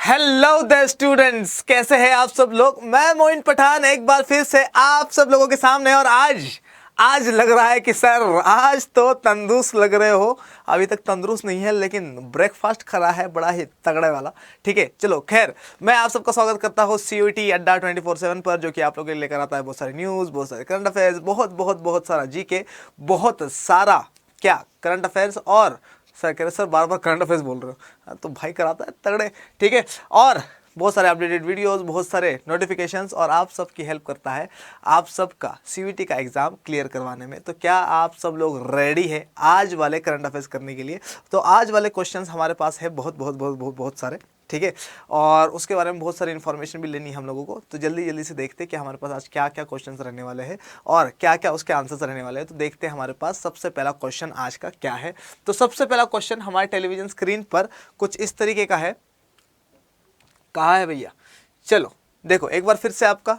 Hello the students, कैसे हैं आप सब लोग। मैं मोइन पठान एक बार फिर से आप सब लोगों के सामने। और आज लग रहा है कि सर आज तो तंदुरुस्त लग रहे हो। अभी तक तंदुरुस्त नहीं है लेकिन ब्रेकफास्ट करा है बड़ा ही तगड़े वाला। ठीक है, चलो खैर, मैं आप सबका स्वागत करता हूँ CUET अड्डा 24/7 पर, जो कि आप लोगों के लिए लेकर आता है बहुत सारी न्यूज़, बहुत सारे करंट अफेयर्स, बहुत सारा GK, बहुत सारा क्या करंट अफेयर्स। और सर कह रहे सर बार बार करंट अफेयर्स बोल रहे हो, तो भाई कराता है तगड़े। ठीक है, और बहुत सारे अपडेटेड वीडियोस, बहुत सारे नोटिफिकेशंस, और आप सबकी हेल्प करता है आप सबका CUET का एग्ज़ाम क्लियर करवाने में। तो क्या आप सब लोग रेडी है आज वाले करंट अफेयर्स करने के लिए? तो आज वाले क्वेश्चंस हमारे पास है बहुत सारे। ठीक है, और उसके बारे में बहुत सारी इन्फॉर्मेशन भी लेनी है हम लोगों को। तो जल्दी से देखते हैं कि हमारे पास आज क्या क्या क्वेश्चंस रहने वाले हैं और क्या क्या उसके आंसर्स रहने वाले हैं। तो देखते हैं हमारे पास सबसे पहला क्वेश्चन आज का क्या है। तो सबसे पहला क्वेश्चन हमारे टेलीविजन स्क्रीन पर कुछ इस तरीके का है। कहाँ है भैया? चलो देखो एक बार फिर से आपका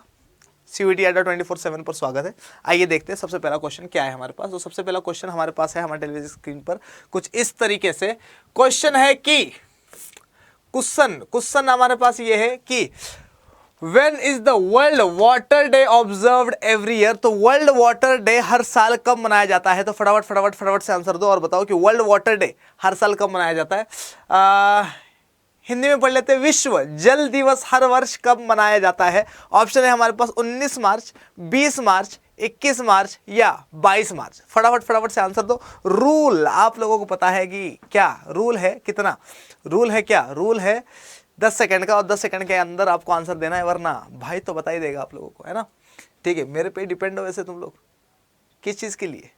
CUET अड्डा 24/7 पर स्वागत है। आइए देखते हैं सबसे पहला क्वेश्चन क्या है हमारे पास। तो सबसे पहला क्वेश्चन हमारे पास है हमारे टेलीविजन स्क्रीन पर कुछ इस तरीके से क्वेश्चन है कि क्वेश्चन हमारे पास ये है कि When is the World Water Day observed every year? तो वर्ल्ड वाटर डे हर साल कब मनाया जाता है? तो फटाफट से आंसर दो और बताओ कि वर्ल्ड वाटर डे हर साल कब मनाया जाता है। हिंदी में पढ़ लेते हैं, विश्व जल दिवस हर वर्ष कब मनाया जाता है? ऑप्शन है हमारे पास 19 मार्च, 20 मार्च, 21 मार्च या 22 मार्च। फटाफट से आंसर दो। रूल आप लोगों को पता है कि क्या रूल है? कितना रूल है? क्या रूल है? 10 सेकंड का, और 10 सेकंड के अंदर आपको आंसर देना है, वरना भाई तो बता ही देगा आप लोगों को, है ना। ठीक है, मेरे पे डिपेंड हो वैसे तुम लोग। किस चीज़ के लिए?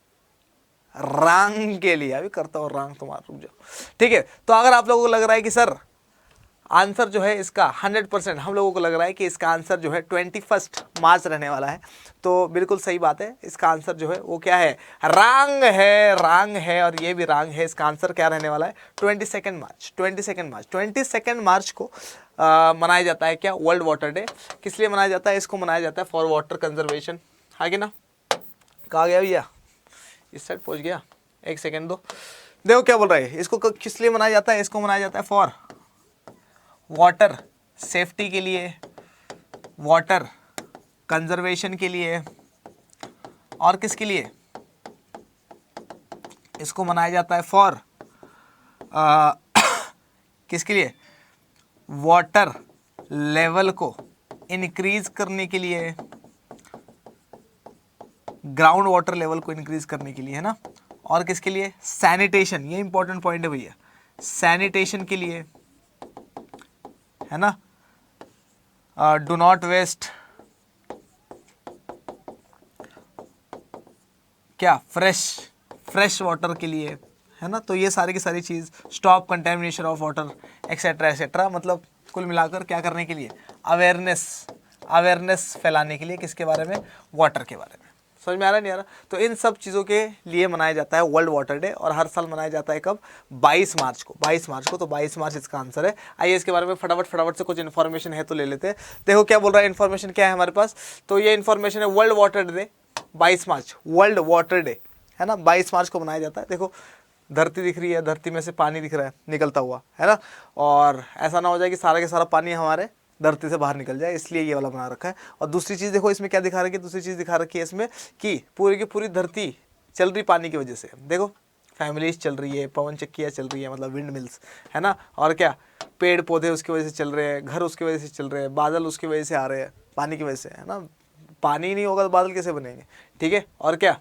रंग के लिए। अभी करता हूँ रंग तुम्हारा, रुक जाओ। ठीक है, तो अगर आप लोगों को लग रहा है कि सर आंसर जो है इसका 100%, हम लोगों को लग रहा है कि इसका आंसर जो है 21 मार्च रहने वाला है, तो बिल्कुल सही बात है। इसका आंसर जो है वो क्या है? रांग है, और ये भी रांग है। इसका आंसर क्या रहने वाला है? 22 मार्च को मनाया जाता है क्या? World water day. किस लिए मनाया जाता है? इसको मनाया जाता है फॉर वाटर कंजर्वेशन। आगे ना, कहा गया भैया? इस साइड पहुँच गया, एक सेकेंड दो। देखो क्या बोल रहा है, इसको किस लिए मनाया जाता है? इसको मनाया जाता है फॉर वाटर सेफ्टी के लिए, वाटर कंजर्वेशन के लिए, और किसके लिए? इसको मनाया जाता है फॉर किसके लिए? वाटर लेवल को इंक्रीज करने के लिए, ग्राउंड वाटर लेवल को इंक्रीज करने के लिए, है ना। और किसके लिए? सैनिटेशन, ये इंपॉर्टेंट पॉइंट है भैया, सैनिटेशन के लिए, है ना। डू नॉट वेस्ट क्या? फ्रेश वाटर के लिए, है ना। तो ये सारी की सारी चीज़, stop contamination of water, etcetera मतलब कुल मिलाकर क्या करने के लिए? अवेयरनेस फैलाने के लिए। किसके बारे में? वाटर के बारे में। समझ में आ रहा नहीं आ रहा? तो इन सब चीज़ों के लिए मनाया जाता है वर्ल्ड वाटर डे, और हर साल मनाया जाता है कब? 22 मार्च को। तो 22 मार्च इसका आंसर है। आइए इसके बारे में फटाफट से कुछ इन्फॉर्मेशन है तो ले लेते हैं। देखो क्या बोल रहा है, इन्फॉर्मेशन क्या है हमारे पास। तो ये इन्फॉर्मेशन है वर्ल्ड वाटर डे 22 मार्च, वर्ल्ड वाटर डे, है ना, 22 मार्च को मनाया जाता है। देखो धरती दिख रही है, धरती में से पानी दिख रहा है निकलता हुआ, है ना। और ऐसा ना हो जाए कि सारा के सारा पानी हमारे धरती से बाहर निकल जाए, इसलिए ये वाला बना रखा है। और दूसरी चीज़ देखो इसमें क्या दिखा रखी है, दूसरी चीज़ दिखा रखी है इसमें कि पूरी की पूरी धरती चल रही पानी की वजह से। देखो फैमिलीज चल रही है, पवन चक्कियाँ चल रही है, मतलब विंड मिल्स, है ना। और क्या, पेड़ पौधे उसकी वजह से चल रहे हैं, घर उसकी वजह से चल रहे हैं, बादल उसकी वजह से आ रहे हैं, पानी की वजह से, है ना। पानी नहीं होगा तो बादल कैसे बनेंगे? ठीक है, और क्या,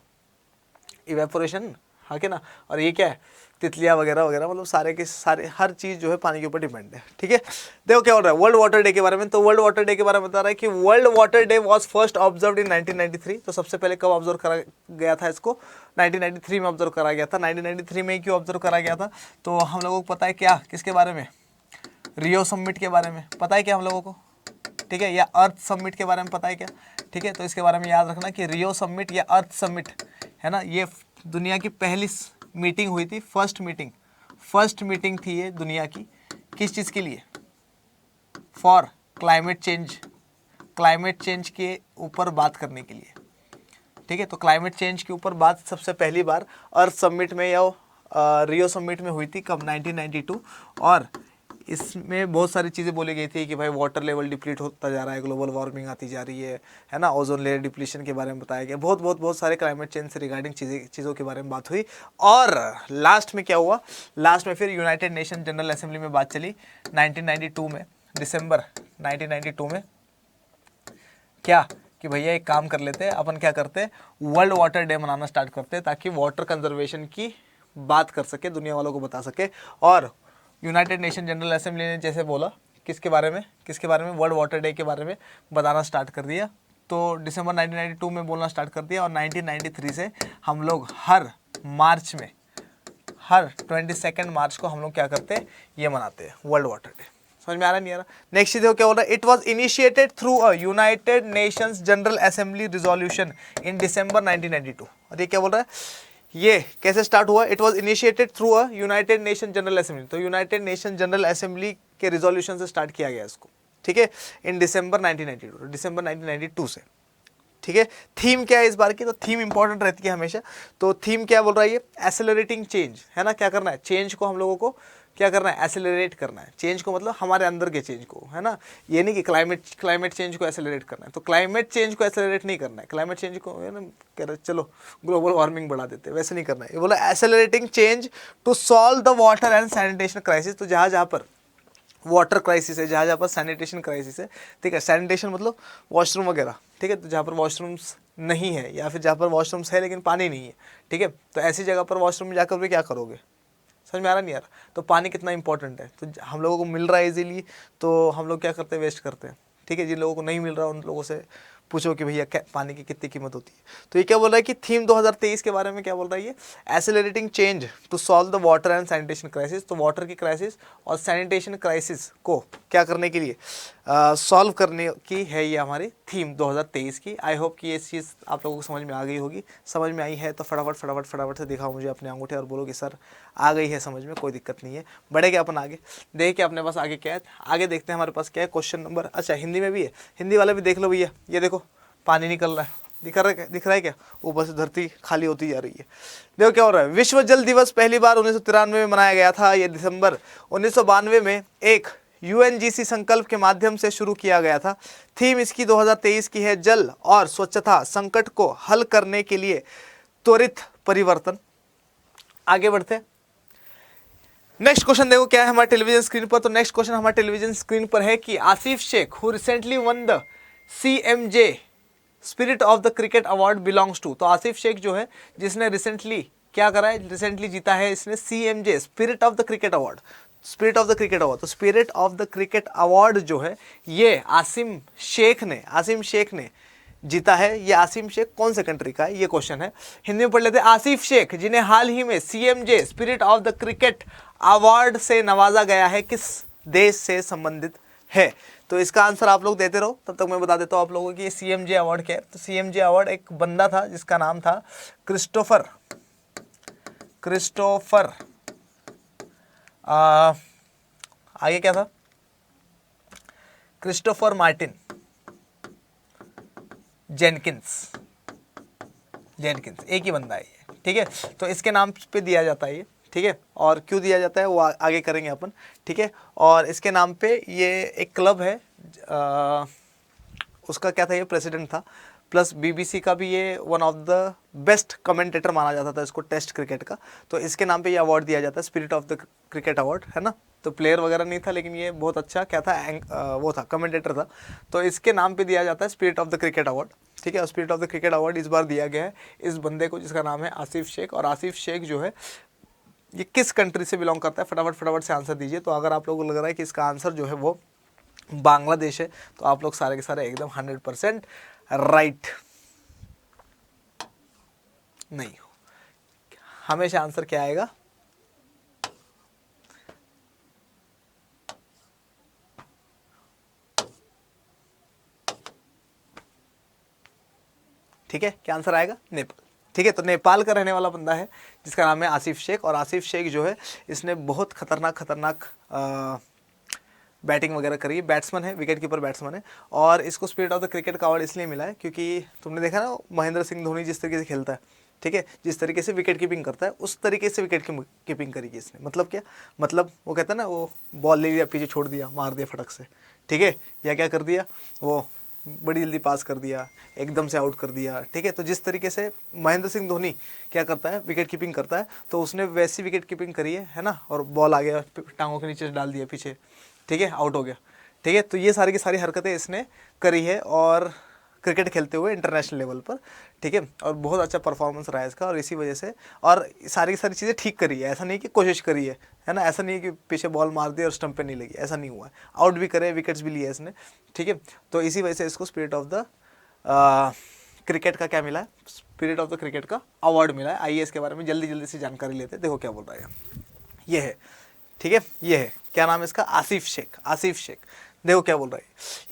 इवेपोरेशन, हाँ क्या ना। और ये क्या है, तितलियाँ वगैरह मतलब सारे के सारे हर चीज़ जो है पानी के ऊपर डिपेंड है। ठीक है, देखो क्या हो रहा है वर्ल्ड वाटर डे के बारे में। तो वर्ल्ड वाटर डे के बारे में बता रहा है कि world water day was first observed in 1993। तो सबसे पहले कब ऑब्जर्व करा गया था इसको? 1993 में ऑब्जर्व करा गया था। 1993 में क्यों ऑब्जर्व करा गया था? तो हम लोगों को पता है क्या, किसके बारे में? रियो समिट के बारे में पता है क्या हम लोगों को? ठीक है, या अर्थ समिट के बारे में पता है क्या? ठीक है, तो इसके बारे में याद रखना कि रियो समिट या अर्थ समिट, है ना, ये दुनिया की पहली मीटिंग हुई थी, फर्स्ट मीटिंग थी ये दुनिया की। किस चीज़ के लिए? फॉर क्लाइमेट चेंज के ऊपर बात करने के लिए। ठीक है, तो क्लाइमेट चेंज के ऊपर बात सबसे पहली बार अर्थ समिट में या रियो समिट में हुई थी। कब? 1992। और इसमें बहुत सारी चीज़ें बोली गई थी कि भाई वाटर लेवल डिप्लीट होता जा रहा है, ग्लोबल वार्मिंग आती जा रही है ना, ओजोन लेयर डिप्लीशन के बारे में बताया गया, बहुत सारे क्लाइमेट चेंज से रिगार्डिंग चीज़ों के बारे में बात हुई। और लास्ट में क्या हुआ, लास्ट में फिर यूनाइटेड नेशन जनरल असेंबली में बात चली 1992 में, दिसंबर 1992 में, क्या कि भैया एक काम कर लेते हैं अपन, क्या करते हैं वर्ल्ड वाटर डे मनाना स्टार्ट करते हैं, ताकि वाटर कंजर्वेशन की बात कर सके, दुनिया वालों को बता सके। और यूनाइटेड नेशन जनरल असेंबली ने जैसे बोला किसके बारे में वर्ल्ड वाटर डे के बारे में बताना स्टार्ट कर दिया, तो दिसंबर 1992 में बोलना स्टार्ट कर दिया। और 1993 से हम लोग हर मार्च में, हर 22 मार्च को हम लोग क्या करते हैं, ये मनाते हैं वर्ल्ड वाटर डे। समझ में आ रहा नहीं आ रहा? नेक्स्ट चीज क्या बोल रहा है, it was initiated through a United Nations General Assembly resolution in December 1992। और ये क्या बोल रहा है, ये कैसे स्टार्ट हुआ, it was initiated through a United nation general assembly, तो यूनाइटेड नेशन जनरल असेंबली के रिजोल्यूशन से स्टार्ट किया गया इसको, ठीक है, इन दिसंबर 1992, दिसंबर 1992 से, ठीक है। थीम क्या है इस बार की, तो थीम इंपॉर्टेंट रहती है हमेशा, तो थीम क्या बोल रहा है ये, एसेलरेटिंग चेंज, है ना, क्या करना है, चेंज को हम लोगों को क्या करना है, एसेलरेट करना है। चेंज को मतलब हमारे अंदर के चेंज को, है ना, ये नहीं कि क्लाइमेट चेंज को एसेलरेट करना है, तो क्लाइमेट चेंज को एसेलरेट नहीं करना है, क्लाइमेट चेंज को है ना कह रहे चलो ग्लोबल वार्मिंग बढ़ा देते हैं, वैसे नहीं करना है। ये बोला accelerating change to solve the water and sanitation crisis, तो जहाँ पर वाटर क्राइसिस है, जहाँ पर सैनिटेशन क्राइसिस है, ठीक है, सैनिटेशन मतलब वॉशरूम वगैरह, ठीक है, तो जहाँ पर वॉशरूम्स नहीं है या फिर जहाँ पर वॉशरूम्स है लेकिन पानी नहीं है, ठीक है, तो ऐसी जगह पर वॉशरूम में जाकर भी क्या करोगे, समझ में आ रहा नहीं आ रहा? तो पानी कितना इंपॉर्टेंट है, तो हम लोगों को मिल रहा है इजीली, तो हम लोग क्या करते हैं, वेस्ट करते हैं, ठीक है। जिन लोगों को नहीं मिल रहा उन लोगों से पूछो कि भैया पानी की कितनी कीमत होती है। तो ये क्या बोल रहा है कि थीम 2023 के बारे में क्या बोल रहा है ये, accelerating change to solve the water and sanitation crisis, तो वाटर की क्राइसिस और सैनिटेशन क्राइसिस को क्या करने के लिए, सॉल्व करने की है ये हमारी थीम 2023 की। आई होप कि ये चीज़ आप लोगों को समझ में आ गई होगी। समझ में आई है तो फटाफट से दिखाओ मुझे अपने अंगूठे और बोलो कि सर आ गई है समझ में, कोई दिक्कत नहीं है। बढ़ेगा अपन आगे, देखिए अपने पास आगे क्या है, आगे देखते हैं हमारे पास क्या है। क्वेश्चन नंबर, अच्छा हिंदी में भी है, हिंदी वाले भी देख लो भैया, ये देखो पानी निकल रहा है, दिख रहा है क्या, ऊपर से धरती खाली होती जा रही है। देखो क्या हो रहा है, विश्व जल दिवस पहली बार 1993 में मनाया गया था। ये दिसंबर 1992 में एक यूएनजीसी संकल्प के माध्यम से शुरू किया गया था। थीम इसकी 2023 की है, जल और स्वच्छता संकट को हल करने के लिए त्वरित परिवर्तन। आगे बढ़ते हैं, नेक्स्ट क्वेश्चन देखो क्या है हमारे टेलीविजन स्क्रीन पर। तो नेक्स्ट क्वेश्चन हमारे टेलीविजन स्क्रीन पर है कि Asif Shaikh who recently won the CMJ spirit of the cricket award belongs to. तो आसिफ शेख जो है जिसने रिसेंटली क्या करा है, रिसेंटली जीता है इसने CMJ spirit of the cricket award, spirit of the cricket award. तो spirit of the cricket award जो है ये आसिम शेख ने जीता है। ये आसिम शेख कौन से कंट्री का है, ये क्वेश्चन है। हिंदी में पढ़ लेते हैं, आसिफ शेख जिन्हें हाल ही में CMJ spirit of the cricket award से नवाजा गया है, किस देश से संबंधित है। तो इसका आंसर आप लोग देते रहो, तब तक मैं बता देता हूँ आप लोगों की ये CMJ अवार्ड क्या है। तो CMJ अवार्ड एक बंदा था जिसका नाम था क्रिस्टोफर आगे क्या था, क्रिस्टोफर मार्टिन जेनकिंस, एक ही बंदा है ये, ठीक है। तो इसके नाम पे दिया जाता है ये, ठीक है। और क्यों दिया जाता है वो आगे करेंगे अपन, ठीक है। और इसके नाम पे ये एक क्लब है, उसका क्या था, ये प्रेसिडेंट था, प्लस BBC का भी ये one of the best commentator माना जाता था इसको टेस्ट क्रिकेट का। तो इसके नाम पे ये अवार्ड दिया जाता है, spirit of the cricket award, है ना। तो प्लेयर वगैरह नहीं था लेकिन ये बहुत अच्छा क्या था, वो था कमेंटेटर था। तो इसके नाम पे दिया जाता है spirit of the cricket award, ठीक है। Spirit of the cricket award इस बार दिया गया है इस बंदे को जिसका नाम है आसिफ शेख। और आसिफ शेख जो है ये किस कंट्री से बिलोंग करता है, फटाफट से आंसर दीजिए। तो अगर आप लोगों को लग रहा है कि इसका आंसर जो है वो बांग्लादेश है, तो आप लोग सारे के सारे एकदम 100% राइट नहीं हो। हमेशा आंसर क्या आएगा, ठीक है, क्या आंसर आएगा, नेपाल, ठीक है। तो नेपाल का रहने वाला बंदा है जिसका नाम है आसिफ शेख। और आसिफ शेख जो है इसने बहुत खतरनाक बैटिंग वगैरह करी है, बैट्समैन है, विकेट कीपर बैट्समैन है। और इसको स्पिरिट ऑफ द क्रिकेट का अवार्ड इसलिए मिला है क्योंकि तुमने देखा ना महेंद्र सिंह धोनी जिस तरीके से खेलता है, ठीक है, जिस तरीके से विकेट कीपिंग करता है उस तरीके से विकेट कीपिंग करी इसने। मतलब क्या, मतलब वो कहता है ना, वो बॉल ले लिया, पीछे छोड़ दिया, मार दिया फटक से, ठीक है, या क्या कर दिया, वो बड़ी जल्दी पास कर दिया, एकदम से आउट कर दिया, ठीक है। तो जिस तरीके से महेंद्र सिंह धोनी क्या करता है, विकेट कीपिंग करता है, तो उसने वैसी विकेट कीपिंग करी है ना, और बॉल आ गया, टांगों के नीचे डाल दिया पीछे, ठीक है, आउट हो गया, ठीक है। तो ये सारी की सारी हरकतें इसने करी है और क्रिकेट खेलते हुए इंटरनेशनल लेवल पर, ठीक है, और बहुत अच्छा परफॉर्मेंस रहा है इसका, और इसी वजह से, और सारी की सारी चीज़ें ठीक करी है, ऐसा नहीं कि कोशिश करी है ना, ऐसा नहीं है कि पीछे बॉल मार दी और स्टंप पे नहीं लगी, ऐसा नहीं हुआ है, आउट भी करे, विकेट्स भी लिए इसने, ठीक है। तो इसी वजह से इसको स्पिरिट ऑफ द क्रिकेट का क्या मिला है, स्पिरिट ऑफ द क्रिकेट का अवार्ड मिला है। आइए इसके बारे में जल्दी जल्दी से जानकारी लेते हैं। देखो क्या बोल रहा है, ये है, ठीक है, ये है, क्या नाम है इसका, आसिफ शेख, आसिफ शेख। देखो क्या बोल रहा है,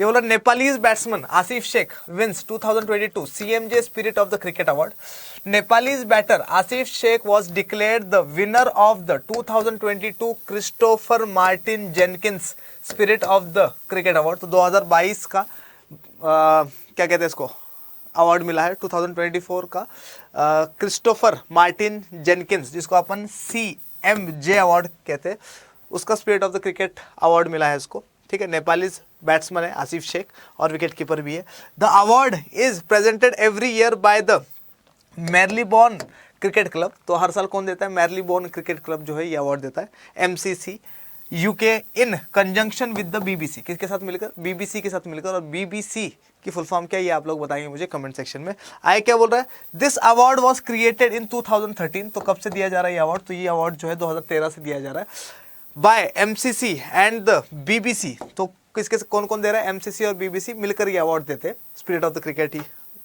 ये बोला Nepalese batsman Asif Shaikh wins 2022 CMJ spirit of the cricket award. Nepalese batter Asif Shaikh was declared the winner of the 2022 Christopher Martin Jenkins spirit of the cricket award. तो 2022 का क्या कहते हैं इसको, अवार्ड मिला है 2024 का क्रिस्टोफर मार्टिन जेनकिंस, जिसको अपन CMJ अवार्ड कहते हैं, उसका spirit of the cricket award मिला है इसको, ठीक है। नेपाली बैट्समैन है आसिफ शेख और विकेट कीपर भी है। The award is presented every year by the Marylebone cricket club. तो हर साल कौन देता है, मैरलीबॉर्न क्रिकेट क्लब जो है ये अवार्ड देता है, MCC UK in conjunction with the BBC। किसके साथ मिलकर, BBC के साथ मिलकर। और BBC की फुल फॉर्म क्या है ये आप लोग बताएंगे मुझे कमेंट सेक्शन में। आए क्या बोल रहा है, this award was created in 2013। तो कब से दिया जा रहा है ये अवार्ड, तो ये अवार्ड जो है 2013 से दिया जा रहा है by MCC and the BBC। तो किसके कौन कौन दे रहा है, MCC और BBC मिलकर ये अवार्ड देते हैं, स्पिरिट ऑफ द क्रिकेट ही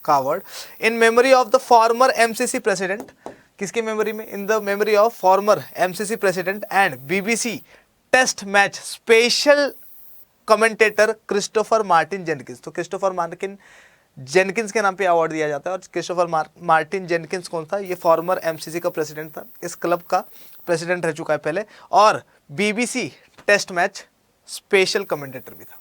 का award, in memory of the former MCC president. किसके मेमोरी में, in the memory of former MCC president and BBC test match special commentator Christopher Martin Jenkins. तो Christopher Martin Jenkins के नाम पे award दिया जाता है। और क्रिस्टोफर मार्टिन जेनकिंस कौन था, ये फॉर्मर MCC का प्रेसिडेंट था, इस क्लब का प्रेसिडेंट रह चुका है पहले, और BBC test match special commentator भी था,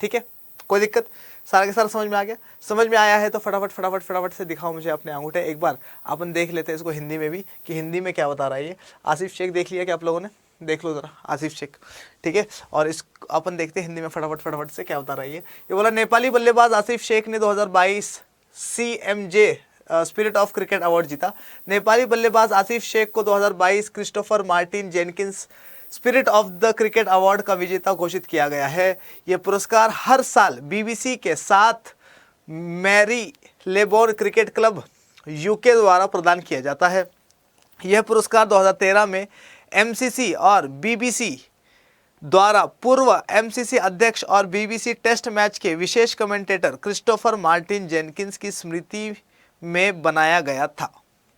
ठीक है। कोई दिक्कत, सारा के सारा समझ में आ गया। समझ में आया है तो फटाफट फटाफट फटाफट से दिखाओ मुझे अपने अंगूठे। एक बार अपन देख लेते हैं इसको हिंदी में भी कि हिंदी में क्या बता रहा है ये। आसिफ शेख देख लिया क्या आप लोगों ने, देख लो जरा आसिफ शेख, ठीक है। और इस अपन देखते हैं हिंदी में फटाफट फटाफट से क्या बता रहा है ये बोला नेपाली बल्लेबाज आसिफ शेख ने 2022 CMJ spirit of cricket award जीता। नेपाली बल्लेबाज आसिफ शेख को 2022 Christopher Martin Jenkins spirit of the cricket award का विजेता घोषित किया गया है। यह पुरस्कार हर साल BBC के साथ Marylebone cricket club UK द्वारा प्रदान किया जाता है। यह पुरस्कार 2013 में MCC और BBC द्वारा पूर्व MCC अध्यक्ष और BBC टेस्ट मैच के विशेष कमेंटेटर क्रिस्टोफर मार्टिन जेनकिंस की स्मृति में बनाया गया था,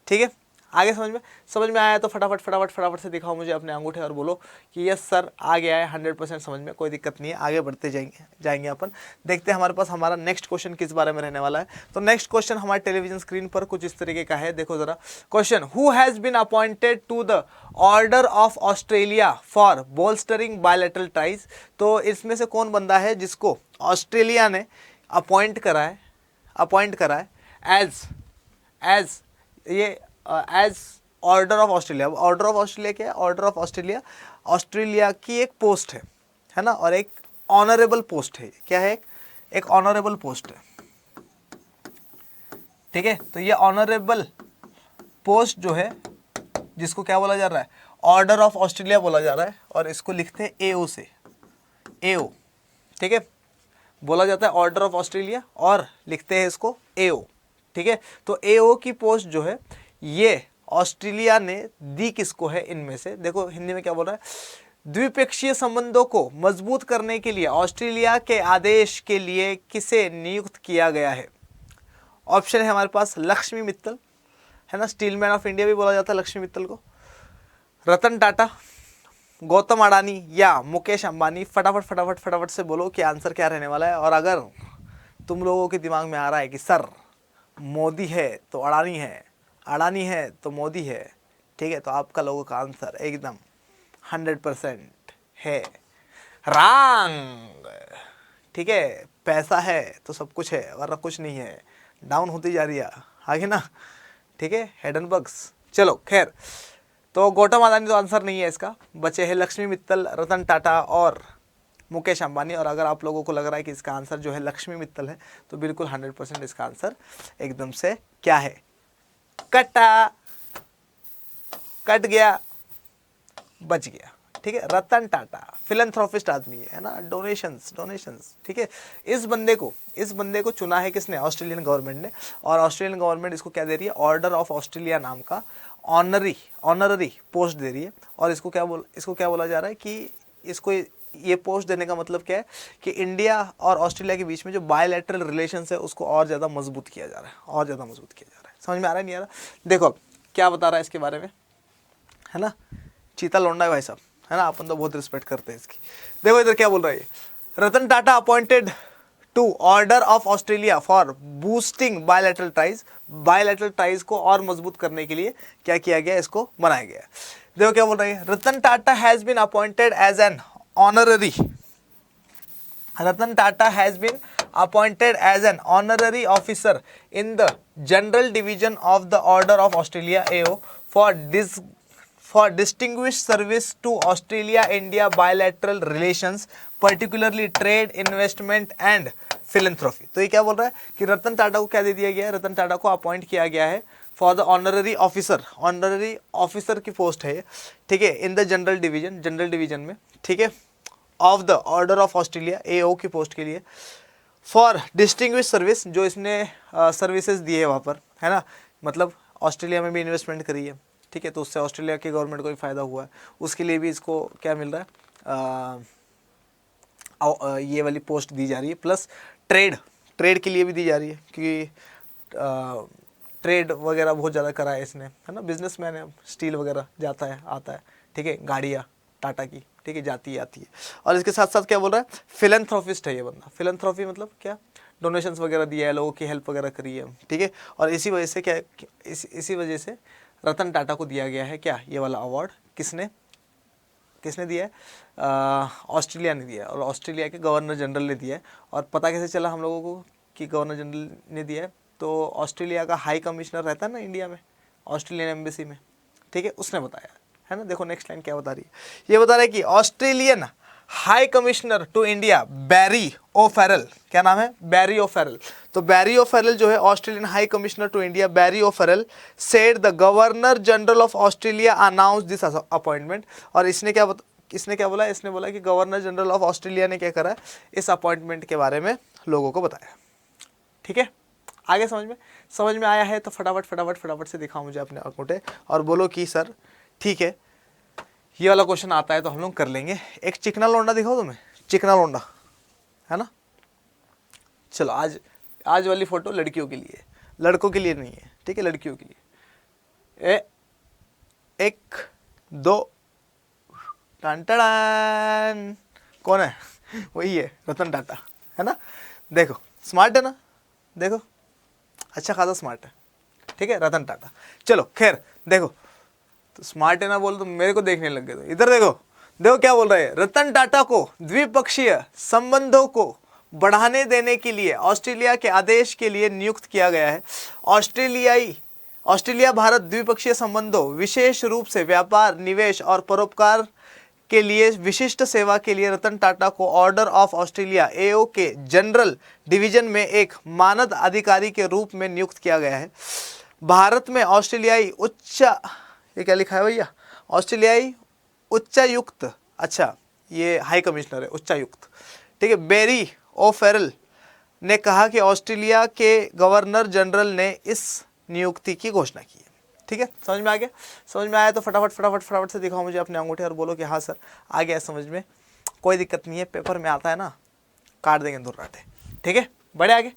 ठीक है। आगे समझ में आया तो फटाफट फटाफट फटाफट से दिखाओ मुझे अपने अंगूठे और बोलो कि यस सर आ गया है, 100% समझ में, कोई दिक्कत नहीं है। आगे बढ़ते जाएंगे अपन, देखते हैं हमारे पास हमारा नेक्स्ट क्वेश्चन किस बारे में रहने वाला है। तो नेक्स्ट क्वेश्चन हमारे टेलीविजन स्क्रीन पर कुछ इस तरीके का है, देखो जरा question, who has been appointed to the order of Australia for bolstering bilateral ties. तो इसमें से कौन बंदा है जिसको ऑस्ट्रेलिया ने अपॉइंट करा है as order of Australia. Order of Australia क्या है, ऑर्डर ऑफ ऑस्ट्रेलिया की एक पोस्ट है ना, और एक ऑनरेबल पोस्ट है। क्या है, एक ऑनरेबल पोस्ट है, ठीक है। तो ये ऑनरेबल पोस्ट जो है, जिसको क्या बोला जा रहा है, ऑर्डर ऑफ ऑस्ट्रेलिया बोला जा रहा है, और इसको लिखते हैं AO से, AO, ठीक है, बोला जाता है ऑर्डर ऑफ ऑस्ट्रेलिया और लिखते हैं इसको AO, ठीक है। तो AO की पोस्ट जो है ये ऑस्ट्रेलिया ने दी किसको है, इनमें से देखो हिंदी में क्या बोल रहा है, द्विपक्षीय संबंधों को मजबूत करने के लिए ऑस्ट्रेलिया के आदेश के लिए किसे नियुक्त किया गया है। ऑप्शन है हमारे पास लक्ष्मी मित्तल, है ना, स्टीलमैन ऑफ इंडिया भी बोला जाता है लक्ष्मी मित्तल को, रतन टाटा, गौतम अडानी या मुकेश अंबानी। फटाफट फटाफट फटाफट से बोलो कि आंसर क्या रहने वाला है। और अगर तुम लोगों के दिमाग में आ रहा है कि सर मोदी है तो अडानी है, अडानी है तो मोदी है, ठीक है, तो आपका लोगों का आंसर एकदम 100% है रॉन्ग, ठीक है। पैसा है तो सब कुछ है, वरना कुछ नहीं है, डाउन होती जा रही है आगे ना, ठीक है, हेडनबर्ग्स। चलो खैर, तो गौतम अदानी तो आंसर नहीं है इसका, बचे हैं लक्ष्मी मित्तल, रतन टाटा और मुकेश अंबानी। और अगर आप लोगों को लग रहा है कि इसका आंसर जो है लक्ष्मी मित्तल है, तो बिल्कुल 100% इसका आंसर एकदम से क्या है, कट गया, बच गया। ठीक है, रतन टाटा फिलैंथ्रोपिस्ट आदमी है ना, डोनेशंस। ठीक है, इस बंदे को चुना है किसने, ऑस्ट्रेलियन गवर्नमेंट ने। और ऑस्ट्रेलियन गवर्नमेंट इसको क्या दे रही है, ऑर्डर ऑफ ऑस्ट्रेलिया नाम का ऑनररी पोस्ट दे रही है। और इसको क्या बोला जा रहा है कि इसको ये पोस्ट देने का मतलब क्या है कि इंडिया और ऑस्ट्रेलिया के बीच में जो बायलैटरल रिलेशंस है उसको और ज़्यादा मजबूत किया जा रहा है, समझ में आ रहा है नहीं आ रहा। देखो अब क्या बता रहा है इसके बारे में, है ना, चीता लौंडा है भाई साहब, है ना, अपन तो बहुत रिस्पेक्ट करते हैं इसकी। देखो इधर क्या बोल रहा है, Ratan Tata appointed to order of Australia for boosting bilateral ties को और मजबूत करने के लिए क्या किया गया, इसको बनाया गया। देखो क्या बोल रहे हैं, Ratan Tata has been appointed as an honorary officer in the general division of the order of Australia AO for distinguished service to Australia-India bilateral relations, particularly trade, investment and philanthropy। तो ये क्या बोल रहा है कि रतन टाटा को क्या दे दिया गया है, रतन टाटा को अपॉइंट किया गया है फॉर द ऑनररी ऑफिसर की पोस्ट है, ठीक है, इन द जनरल डिवीजन में, ठीक है, of the order of Australia AO की पोस्ट के लिए, फॉर डिस्टिंग्विश सर्विस, जो इसने सर्विसेज दिए है वहाँ पर, है ना, मतलब ऑस्ट्रेलिया में भी इन्वेस्टमेंट करी है, ठीक है, तो उससे ऑस्ट्रेलिया की गवर्नमेंट को भी फ़ायदा हुआ है, उसके लिए भी इसको क्या मिल रहा है, ये वाली पोस्ट दी जा रही है। प्लस ट्रेड के लिए भी दी जा रही है, क्योंकि ट्रेड वगैरह बहुत ज़्यादा करा है इसने, है ना, बिजनेसमैन है, स्टील वगैरह जाता है आता है, ठीक है, गाड़ियाँ टाटा की, ठीक है, जाती है। और इसके साथ साथ क्या बोल रहा है, फिलैंथ्रोपिस्ट है ये बंदा। फिलैंथ्रोपी मतलब क्या, डोनेशंस वगैरह दिया है, लोगों की हेल्प वगैरह करी है, ठीक है। और इसी वजह से रतन टाटा को दिया गया है क्या, ये वाला अवार्ड। किसने दिया है, ऑस्ट्रेलिया ने दिया है, और ऑस्ट्रेलिया के गवर्नर जनरल ने दिया है। और पता कैसे चला हम लोगों को कि गवर्नर जनरल ने दिया है, तो ऑस्ट्रेलिया का हाई कमिश्नर रहता है ना इंडिया में, ऑस्ट्रेलियन एम्बेसी में, ठीक है, उसने बताया, है ना। देखो नेक्स्ट लाइन क्या बता रही है, ये बता रहा है कि Australian high commissioner to India Barry O'Farrell, क्या नाम है, बैरी ओफेरल। तो बैरी ओफेरल जो है Australian high commissioner to India, Barry O'Farrell said the governor general of Australia announce this appointment. और इसने क्या बोला, इसने बोला कि गवर्नर जनरल ऑफ ऑस्ट्रेलिया ने क्या करा, इस अपॉइंटमेंट के बारे में लोगों को बताया। ठीक है, आगे समझ में आया है तो फटाफट से दिखाओ मुझे अपने अंगूठे और बोलो कि सर ठीक है, ये वाला क्वेश्चन आता है तो हम लोग कर लेंगे। एक चिकना लौंडा दिखाओ तुम्हें, चिकना लौंडा, है ना। चलो आज वाली फोटो लड़कियों के लिए, लड़कों के लिए नहीं है, ठीक है, लड़कियों के लिए। 1 2 टन कौन है, वही है रतन टाटा, है ना। देखो स्मार्ट है ना, देखो अच्छा खासा स्मार्ट है, ठीक है, रतन टाटा। चलो खैर देखो, तो स्मार्ट है ना बोल तो मेरे को देखने लग गए। तो इधर देखो क्या बोल रहे हैं, रतन टाटा को द्विपक्षीय संबंधों को बढ़ाने देने के लिए ऑस्ट्रेलिया के आदेश के लिए नियुक्त किया गया है। ऑस्ट्रेलिया भारत द्विपक्षीय संबंधों, विशेष रूप से व्यापार, निवेश और परोपकार के लिए विशिष्ट सेवा के लिए रतन टाटा को ऑर्डर ऑफ ऑस्ट्रेलिया AO के जनरल डिवीजन में एक मानद अधिकारी के रूप में नियुक्त किया गया है। भारत में ऑस्ट्रेलियाई ये क्या लिखा है भैया, ऑस्ट्रेलियाई उच्चायुक्त, अच्छा ये हाई कमिश्नर है, उच्चायुक्त, ठीक है, बैरी ओफेरल ने कहा कि ऑस्ट्रेलिया के गवर्नर जनरल ने इस नियुक्ति की घोषणा की है। ठीक है, समझ में आ गया, समझ में आया तो फटाफट से दिखाओ मुझे अपने अंगूठे और बोलो कि हाँ सर आ गया समझ में, कोई दिक्कत नहीं है, पेपर में आता है ना, काट देंगे दुर्राटे। ठीक है, बढ़े आगे,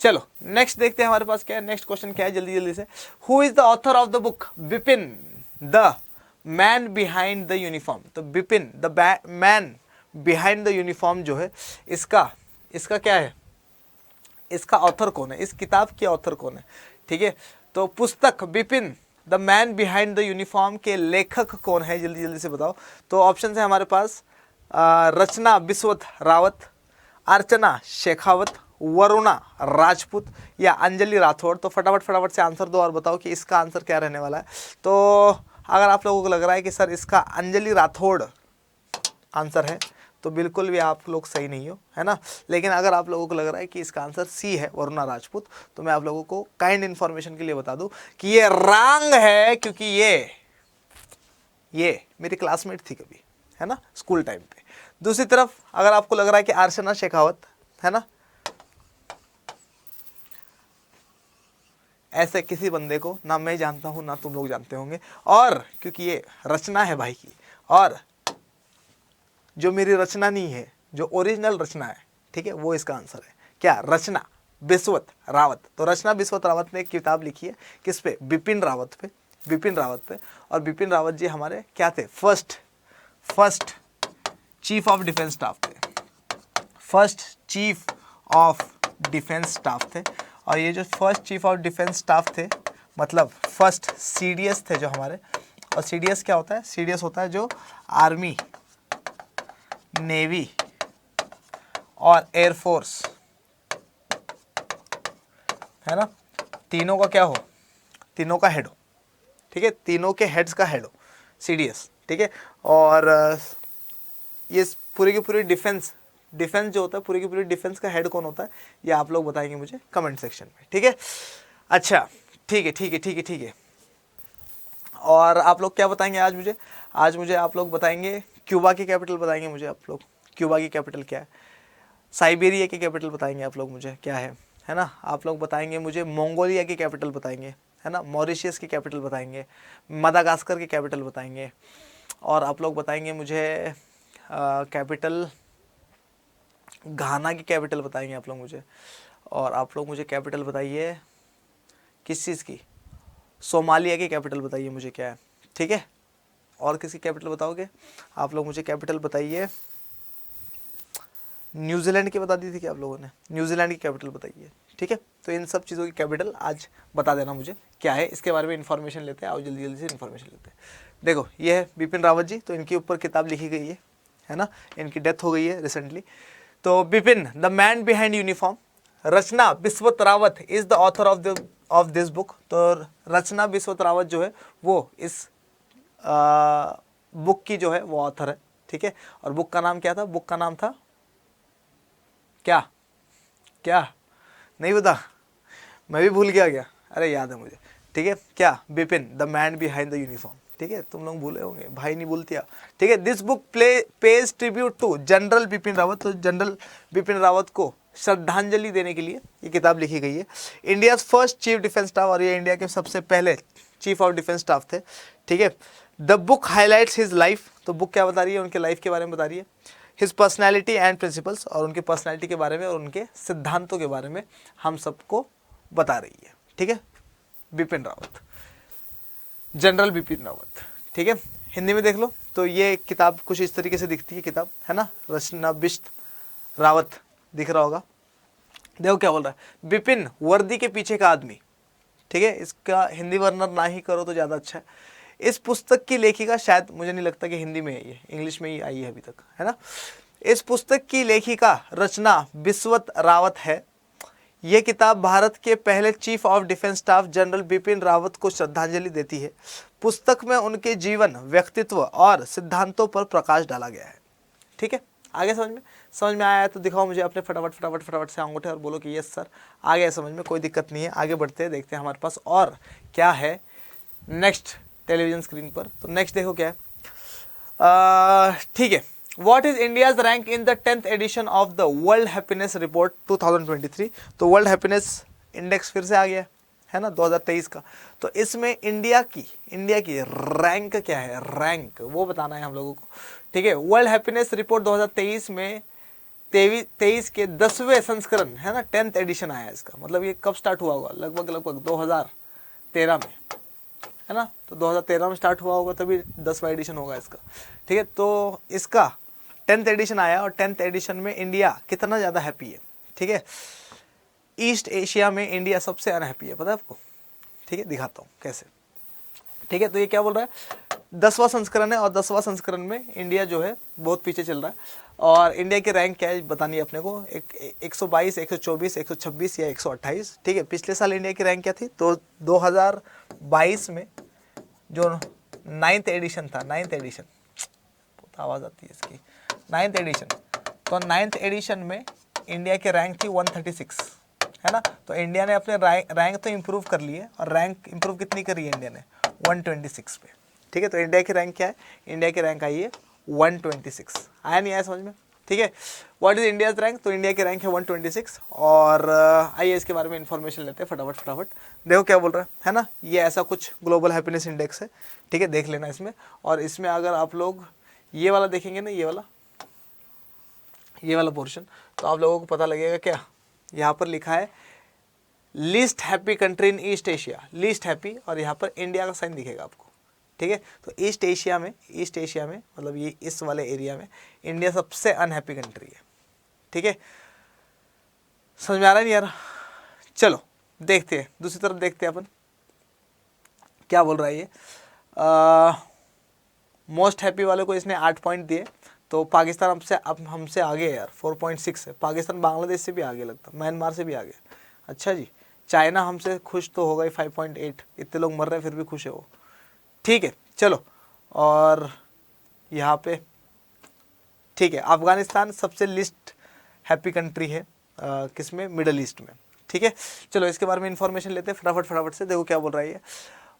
चलो नेक्स्ट देखते हैं हमारे पास क्या है, नेक्स्ट क्वेश्चन क्या है, जल्दी से। Who is the author of the book Bipin the man behind the uniform. तो Bipin the man behind the uniform जो है, इसका क्या है, इसका ऑथर कौन है, इस किताब के ऑथर कौन है। ठीक है, तो पुस्तक Bipin the man behind the uniform के लेखक कौन है, जल्दी से बताओ। तो ऑप्शन है हमारे पास रचना बिस्वत रावत, अर्चना शेखावत, वरुणा राजपूत या अंजलि राठौड़। तो फटाफट से आंसर दो और बताओ कि इसका आंसर क्या रहने वाला है। तो अगर आप लोगों को लग रहा है कि सर इसका अंजलि राठौड़ आंसर है तो बिल्कुल भी आप लोग सही नहीं हो, है ना। लेकिन अगर आप लोगों को लग रहा है कि इसका आंसर सी है, वरुणा राजपूत, तो मैं आप लोगों को काइंड इन्फॉर्मेशन के लिए बता दूं कि ये रॉन्ग है, क्योंकि ये मेरी क्लासमेट थी कभी, है ना, स्कूल टाइम पे। दूसरी तरफ अगर आपको लग रहा है कि अर्चना शेखावत, है ना, ऐसे किसी बंदे को ना मैं जानता हूं ना तुम लोग जानते होंगे, और क्योंकि ये रचना है भाई की, और जो मेरी रचना नहीं है, जो ओरिजिनल रचना है, ठीक है, वो इसका आंसर है। क्या? रचना बिस्वत रावत। तो रचना बिस्वत रावत ने एक किताब लिखी है, किस पे? बिपिन रावत पे, बिपिन रावत पे। और बिपिन रावत जी हमारे क्या थे? First chief of defence staff थे, first chief of defence staff थे। और ये जो first chief of defence staff थे, मतलब फर्स्ट सीडीएस थे जो हमारे। और सीडीएस क्या होता है? सीडीएस होता है जो आर्मी, नेवी और एयरफोर्स, है ना, तीनों का क्या हो? तीनों का हेड हो, ठीक है, तीनों के हेड्स का हेड हो सीडीएस, ठीक है। और ये पूरी की पूरी डिफेंस जो होता है, पूरी की पूरी डिफेंस का हेड कौन होता है, ये आप लोग बताएंगे मुझे कमेंट सेक्शन में, ठीक है। अच्छा, ठीक है। और आप लोग क्या बताएंगे आज मुझे आप लोग बताएंगे क्यूबा की कैपिटल बताएंगे मुझे आप लोग, क्यूबा की कैपिटल क्या है। साइबेरिया की कैपिटल बताएंगे आप लोग मुझे क्या है ना। आप लोग बताएंगे मुझे मंगोलिया की कैपिटल बताएंगे, है ना, मॉरिशियस की कैपिटल बताएंगे, मदागास्कर की कैपिटल बताएंगे। और आप लोग बताएंगे मुझे कैपिटल, घाना की कैपिटल बताएंगे आप लोग मुझे। और आप लोग मुझे कैपिटल बताइए किस चीज़ की? सोमालिया की कैपिटल बताइए मुझे क्या है, ठीक है। और किसकी कैपिटल बताओगे? आप लोग मुझे कैपिटल बताइए, न्यूजीलैंड की बता दी थी क्या आप लोगों ने? न्यूजीलैंड की कैपिटल बताइए, ठीक है। तो इन सब चीज़ों की कैपिटल आज बता देना मुझे क्या है, इसके बारे में इन्फॉर्मेशन लेते हैं। आओ जल्दी से इन्फॉर्मेशन लेते हैं। देखो ये है बिपिन रावत जी, तो इनके ऊपर किताब लिखी गई है ना, इनकी डेथ हो गई है रिसेंटली। तो Bipin the man behind uniform, Rachna Biswat Rawat is the author of this book. तो रचना बिस्वत रावत जो है वो इस बुक की जो है वो ऑथर है, ठीक है। और बुक का नाम क्या था? बुक का नाम था क्या नहीं पता, मैं भी भूल गया। अरे याद है मुझे, ठीक है। क्या? Bipin the man behind the uniform, ठीक है। तुम लोग भूले होंगे, भाई नहीं भूलती, ठीक है। This book pays tribute to general Bipin Rawat. तो जनरल बिपिन रावत को श्रद्धांजलि देने के लिए ये किताब लिखी गई है। India first chief defence staff, और ये इंडिया के सबसे पहले चीफ ऑफ डिफेंस स्टाफ थे, ठीक है। The book highlights his life. तो बुक क्या बता रही है? उनके लाइफ के बारे में बता रही है। हिज पर्सनैलिटी एंड प्रिंसिपल्स, और उनकी पर्सनैलिटी के बारे में और उनके सिद्धांतों के बारे में हम सबको बता रही है, ठीक है। बिपिन रावत, जनरल बिपिन रावत, ठीक है। हिंदी में देख लो तो ये किताब कुछ इस तरीके से दिखती है किताब, है ना, रचना बिस्वत रावत दिख रहा होगा। देखो क्या बोल रहा है, बिपिन वर्दी के पीछे का आदमी, ठीक है। इसका हिंदी वर्णन ना ही करो तो ज़्यादा अच्छा है। इस पुस्तक की लेखिका, शायद मुझे नहीं लगता कि हिंदी में आई है, इंग्लिश में ही आई है अभी तक, है ना। इस पुस्तक की लेखिका रचना बिस्वत रावत है। यह किताब भारत के पहले chief of defence staff general Bipin Rawat को श्रद्धांजलि देती है। पुस्तक में उनके जीवन, व्यक्तित्व और सिद्धांतों पर प्रकाश डाला गया है, ठीक है। आगे समझ में आया है तो दिखाओ मुझे अपने फटाफट से अंगूठे और बोलो कि यस सर आ गया समझ में, कोई दिक्कत नहीं है। आगे बढ़ते हैं, देखते हैं हमारे पास और क्या है नेक्स्ट टेलीविजन स्क्रीन पर। तो नेक्स्ट देखो क्या है, ठीक है। What is India's rank in the 10th edition of the world happiness report 2023। तो वर्ल्ड हैप्पीनेस इंडेक्स फिर से आ गया है ना 2023 का। तो इसमें इंडिया की रैंक क्या है, रैंक वो बताना है हम लोगों को, ठीक है। वर्ल्ड हैप्पीनेस रिपोर्ट 2023 में 23 के 10वें संस्करण, है ना, 10th एडिशन आया है इसका। मतलब ये कब स्टार्ट हुआ होगा? लगभग 2013 में, है ना। तो 2013 में स्टार्ट हुआ होगा, तभी 10वां एडिशन होगा इसका, ठीक है। तो इसका 10th एडिशन आया, और 10th एडिशन में इंडिया कितना ज़्यादा हैप्पी है, ठीक है। ईस्ट एशिया में इंडिया सबसे अनहैप्पी है, पता है आपको, ठीक है। दिखाता हूँ कैसे, ठीक है। तो ये क्या बोल रहा है, 10वां संस्करण है और 10वां संस्करण में इंडिया जो है बहुत पीछे चल रहा है। और इंडिया की रैंक क्या है बतानी है अपने को, 122, 124, 126 या 128। ठीक है, पिछले साल इंडिया की रैंक क्या थी? तो 2022 में जो 9th एडिशन था, 9th एडिशन, बहुत आवाज़ आती है इसकी, 9th एडिशन, तो 9th एडिशन में इंडिया की रैंक थी 136, है ना। तो इंडिया ने अपने रैंक तो इम्प्रूव कर ली है, और रैंक इम्प्रूव कितनी करी है इंडिया ने? 126 पे। ठीक है, तो इंडिया की रैंक क्या है? इंडिया की रैंक आई है 126। आया नहीं आया समझ में? ठीक है, व्हाट इज इंडियाज रैंक? तो इंडिया की रैंक है 126। और आइए इसके बारे में इंफॉर्मेशन लेते हैं फटाफट। देखो क्या बोल रहा है ना, ये ऐसा कुछ ग्लोबल हैप्पीनेस इंडेक्स है। ठीक है, देख लेना इसमें। और इसमें अगर आप लोग ये वाला देखेंगे ना, ये वाला पोर्शन, तो आप लोगों को पता लगेगा क्या, यहाँ पर लिखा है least happy country in east Asia, least happy, और यहाँ पर इंडिया का साइन दिखेगा आपको। ठीक है, तो ईस्ट एशिया में मतलब ये इस वाले एरिया में इंडिया सबसे अनहैप्पी कंट्री है। ठीक है, समझ में आ रहा है नहीं यार? चलो देखते हैं, दूसरी तरफ देखते हैं अपन क्या बोल रहा है ये। मोस्ट हैप्पी वाले को इसने 8 पॉइंट दिए, तो पाकिस्तान हमसे आगे है यार, 4.6 है। पाकिस्तान बांग्लादेश से भी आगे लगता, म्यांमार से भी आगे। अच्छा जी, चाइना हमसे खुश तो होगा ही, 5.8, इतने लोग मर रहे हैं फिर भी खुश है वो। ठीक है, चलो, और यहाँ पे ठीक है, अफगानिस्तान सबसे लिस्ट हैप्पी कंट्री है किसमें? मिडल ईस्ट में। ठीक है, चलो इसके बारे में इंफॉर्मेशन लेते हैं फटाफट से। देखो क्या बोल रहा है ये,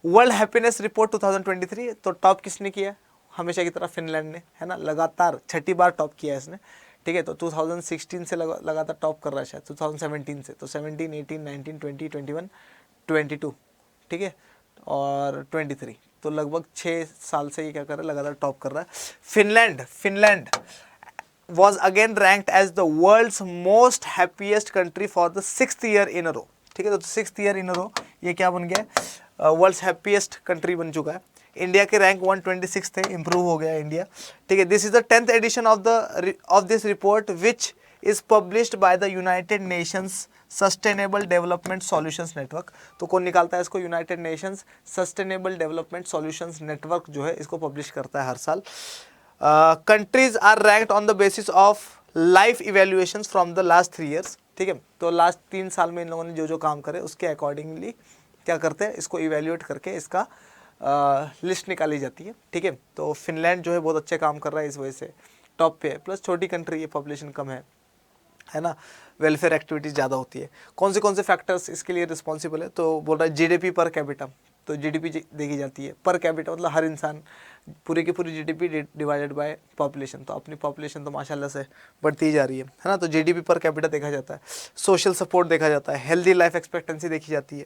वर्ल्ड हैप्पीनेस रिपोर्ट 2023। तो टॉप किसने किया? हमेशा की तरह फिनलैंड ने, है ना, लगातार 6ठी बार टॉप किया है इसने। ठीक है, तो 2016 से लगातार टॉप कर रहा है, शायद 2017 से, तो 17, 18, 19, 20, 21, 22, ठीक है, और 23, तो लगभग 6 साल से ये क्या कर रहा है, लगातार टॉप कर रहा है। Finland was again ranked as the world's most happiest country for the 6th year in a row। ठीक है, तो 6th year in a row ये क्या बन गया? वर्ल्ड्स हैप्पीएस्ट कंट्री बन चुका है। इंडिया के रैंक 126 थे, इंप्रूव हो गया इंडिया। ठीक है, this is the 10th edition of this report which is published by the United Nations Sustainable Development Solutions Network. तो कौन निकालता है इसको? United Nations Sustainable Development Solutions Network जो है इसको पब्लिश करता है हर साल। Countries are ranked on the basis of life evaluations from the last 3 years। ठीक है, तो लास्ट 3 साल में इन लोगों ने जो काम करे उसके अकॉर्डिंगली क्या करते हैं, इसको इवेल्युएट करके इसका लिस्ट निकाली जाती है। ठीक है, तो फिनलैंड जो है बहुत अच्छे काम कर रहा है, इस वजह से टॉप पे है। प्लस छोटी कंट्री है, पॉपुलेशन कम है ना, वेलफेयर एक्टिविटीज़ ज़्यादा होती है। कौन से फैक्टर्स इसके लिए रिस्पॉन्सिबल है? तो बोल रहा है जीडीपी पर कैपिटा, तो जीडीपी देखी जाती है पर कैपिटा, मतलब हर इंसान, पूरी की पूरी जीडीपी डिवाइडेड बाय पॉपुलेशन। तो अपनी पॉपुलेशन तो माशाल्लाह से बढ़ती ही जा रही है ना, तो जीडीपी पर कैपिटा देखा जाता है, सोशल सपोर्ट देखा जाता है, हेल्दी लाइफ एक्सपेक्टेंसी देखी जाती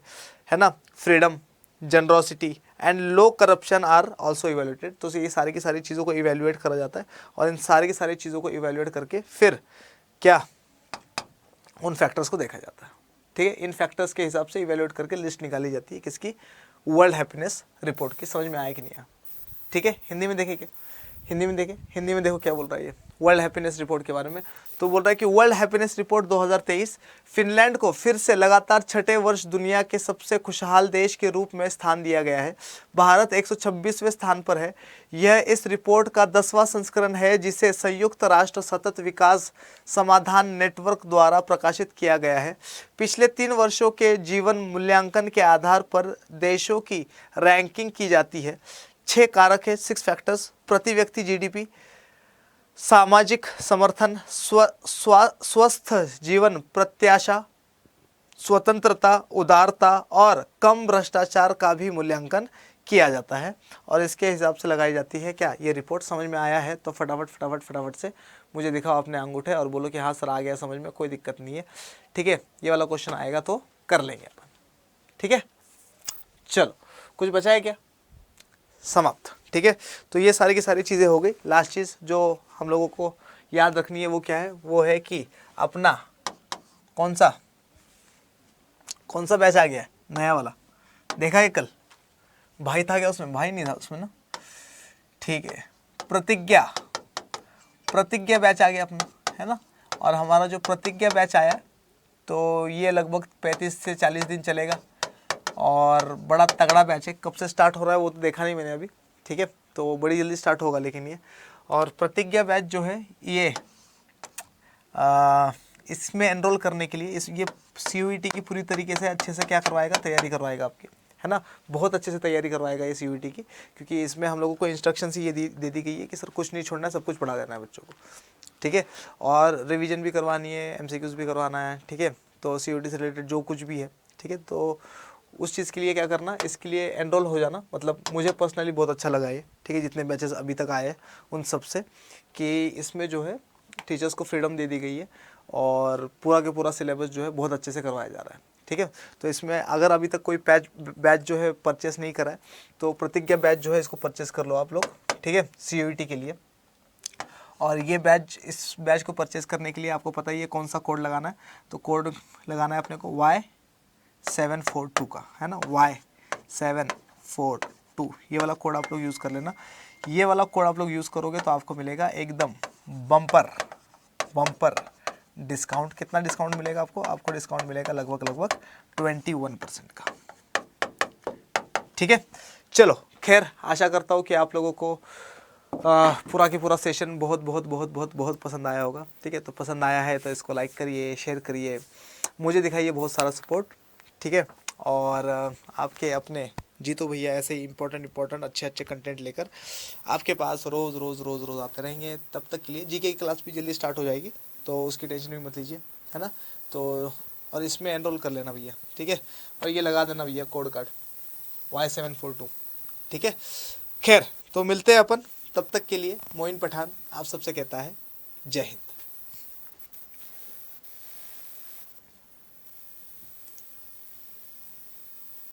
है ना, freedom, generosity and low corruption are also evaluated. तो ये सारी की सारी चीज़ों को इवेल्युएट करा जाता है, और इन सारी की सारी चीज़ों को इवेल्युएट करके फिर क्या उन फैक्टर्स को देखा जाता है। ठीक है, इन फैक्टर्स के हिसाब से इवेल्युएट करके लिस्ट निकाली जाती है किसकी? वर्ल्ड हैप्पीनेस रिपोर्ट की। समझ में आया कि नहीं आया? ठीक है, हिंदी में देखें क्या? हिंदी में देखो क्या बोल रहा है ये वर्ल्ड हैप्पीनेस रिपोर्ट के बारे में। तो बोल रहा है कि वर्ल्ड हैप्पीनेस रिपोर्ट 2023 फिनलैंड को फिर से लगातार 6ठे वर्ष दुनिया के सबसे खुशहाल देश के रूप में स्थान दिया गया है। भारत 126वें स्थान पर है। यह इस रिपोर्ट का 10वां संस्करण है, जिसे संयुक्त राष्ट्र सतत विकास समाधान नेटवर्क द्वारा प्रकाशित किया गया है। पिछले 3 वर्षों के जीवन मूल्यांकन के आधार पर देशों की रैंकिंग की जाती है। 6 कारक है, 6 फैक्टर्स: प्रति व्यक्ति जीडीपी, सामाजिक समर्थन, स्वस्थ जीवन प्रत्याशा, स्वतंत्रता, उदारता और कम भ्रष्टाचार का भी मूल्यांकन किया जाता है, और इसके हिसाब से लगाई जाती है क्या ये रिपोर्ट। समझ में आया है तो फटाफट से मुझे दिखाओ अपने अंगूठे और बोलो कि हाँ सर आ गया समझ में, कोई दिक्कत नहीं है। ठीक है, ये वाला क्वेश्चन आएगा तो कर लेंगे अपन। ठीक है, चलो कुछ बचा है क्या? समाप्त। ठीक है, तो ये सारी की सारी चीज़ें हो गई। लास्ट चीज़ जो हम लोगों को याद रखनी है वो क्या है? वो है कि अपना कौन सा बैच आ गया है नया वाला, देखा है कल? भाई था क्या उसमें? भाई नहीं था उसमें ना। ठीक है, प्रतिज्ञा बैच आ गया अपना, है ना। और हमारा जो प्रतिज्ञा बैच आया तो ये लगभग 35 से 40 दिन चलेगा, और बड़ा तगड़ा बैच है। कब से स्टार्ट हो रहा है वो तो देखा नहीं मैंने अभी। ठीक है, तो बड़ी जल्दी स्टार्ट होगा लेकिन ये। और प्रतिज्ञा बैच जो है ये इसमें एनरोल करने के लिए ये CUET की पूरी तरीके से अच्छे से क्या करवाएगा, तैयारी करवाएगा आपकी, है ना, बहुत अच्छे से तैयारी करवाएगा ये CUET की, क्योंकि इसमें हम लोगों को इंस्ट्रक्शन ही ये दे दी गई है कि सर कुछ नहीं छोड़ना है, सब कुछ पढ़ा देना है बच्चों को, ठीक है। और रिवीजन भी करवानी है, MCQs भी करवाना है, ठीक है। तो CUET से रिलेटेड जो कुछ भी है, ठीक है, तो उस चीज़ के लिए क्या करना, इसके लिए एनरोल हो जाना। मतलब मुझे पर्सनली बहुत अच्छा लगा ये, ठीक है, जितने बैचेस अभी तक आए हैं उन सब से, कि इसमें जो है टीचर्स को फ्रीडम दे दी गई है और पूरा के पूरा सिलेबस जो है बहुत अच्छे से करवाया जा रहा है, ठीक है। तो इसमें अगर अभी तक कोई बैच जो है परचेस नहीं करा है तो प्रतिज्ञा बैच जो है इसको परचेस कर लो आप लोग, ठीक है, CUET के लिए। और ये बैच, इस बैच को परचेस करने के लिए आपको पता ही है कौन सा कोड लगाना है। तो कोड लगाना है अपने को Y742 का, है ना, Y742, ये वाला कोड आप लोग यूज़ कर लेना। ये वाला कोड आप लोग यूज़ करोगे तो आपको मिलेगा एकदम बम्पर डिस्काउंट। कितना डिस्काउंट मिलेगा आपको? आपको डिस्काउंट मिलेगा लगभग 21% का, ठीक है। चलो खैर, आशा करता हूँ कि आप लोगों को पूरा की पूरा सेशन बहुत पसंद आया होगा, ठीक है। तो पसंद आया है तो इसको लाइक करिए, शेयर करिए, मुझे दिखाइए बहुत सारा सपोर्ट, ठीक है। और आपके अपने जीतू भैया ऐसे ही इंपॉर्टेंट अच्छे कंटेंट लेकर आपके पास रोज़ आते रहेंगे। तब तक के लिए GK की क्लास भी जल्दी स्टार्ट हो जाएगी, तो उसकी टेंशन भी मत लीजिए, है ना। तो और इसमें एनरोल कर लेना भैया, ठीक है। और ये लगा देना भैया कोड कार्ड Y742, ठीक है। खैर, तो मिलते हैं अपन, तब तक के लिए मोइन पठान आप सबसे कहता है जय हिंद।